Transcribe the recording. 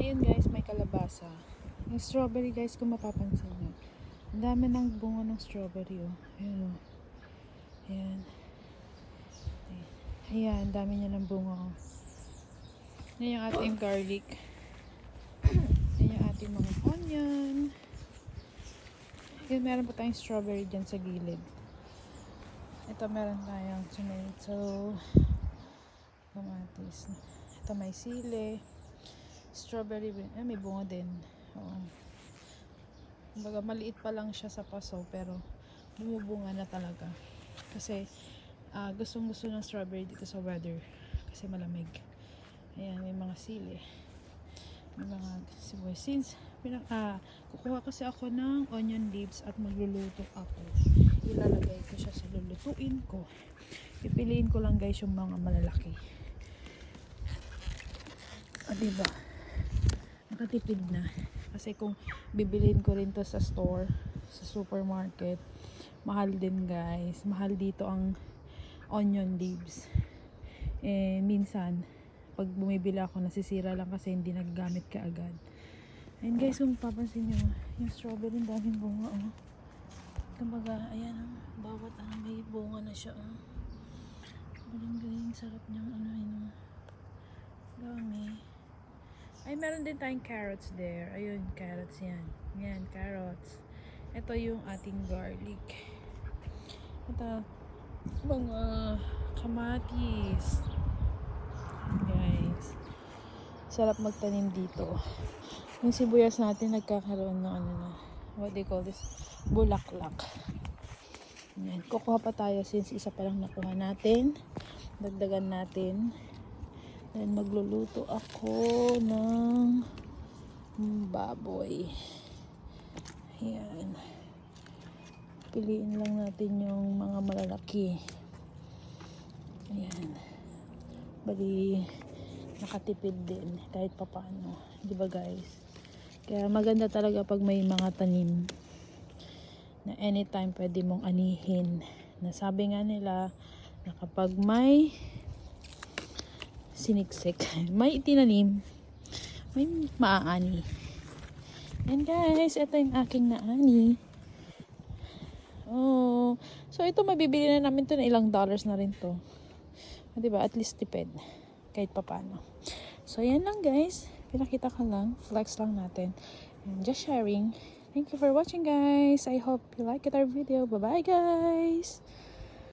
Ayun guys, may kalabasa. Yung strawberry guys, kung mapapansin nyo. Ang dami ng bunga ng strawberry oh. Ayan oh. Ayan. Ayan, ang dami niya ng bunga oh. Ayan yung ating garlic. Ayan yung ating mga onion. Ayan, meron pa tayong strawberry dyan sa gilid. Ito meron tayong tomato, kamatis. Ito may sili. Strawberry, may bunga din. Oo. Kumbaga, maliit pa lang siya sa paso, pero bumubunga na talaga. Kasi, gustong gusto ng strawberry dito sa weather. Kasi malamig. Ayan, may mga sili. May mga sibuyas. Since, kukuha kasi ako ng onion leaves at magluluto ako. Ilalagay ko siya sa lulutuin ko. Pipiliin ko lang guys yung mga malalaki. Diba? Nakatipid na. Kasi kung bibilhin ko rin to sa store, sa supermarket, mahal din guys. Mahal dito ang onion leaves. Minsan, pag bumibili ako, nasisira lang kasi hindi nagagamit kaagad. And guys, kung papansin nyo, yung strawberry, daming bunga oh. Kumbaga, ayan oh, bawat may bunga na siya oh. Galing-galing, sarap niyang yun oh. Dami. Ay, meron din tayong carrots there. Ayun, carrots yan. Yan, carrots. Ito yung ating garlic. Ito, mga kamatis. Guys. Sarap magtanim dito. Yung sibuyas natin nagkakaroon ng what they call this? Bulaklak. Yan. Kukuha pa tayo since isa pa lang nakuha natin. Dagdagan natin. Then magluluto ako ng baboy. Ayan. Piliin lang natin yung mga malalaki. Ayan. Bali, nakatipid din kahit papaano. Diba guys? Kaya maganda talaga pag may mga tanim na anytime pwede mong anihin. Nasabi nga nila na kapag may siniksik, may itinanim, may maaani. And guys, ito yung aking naani. Oh, so ito mabibili na namin to na ilang dollars na rin to. Diba? At least tipid. Kahit papano. So yan lang guys. Pinakita ko lang. Flex lang natin. And just sharing. Thank you for watching guys. I hope you like our video. Bye bye guys.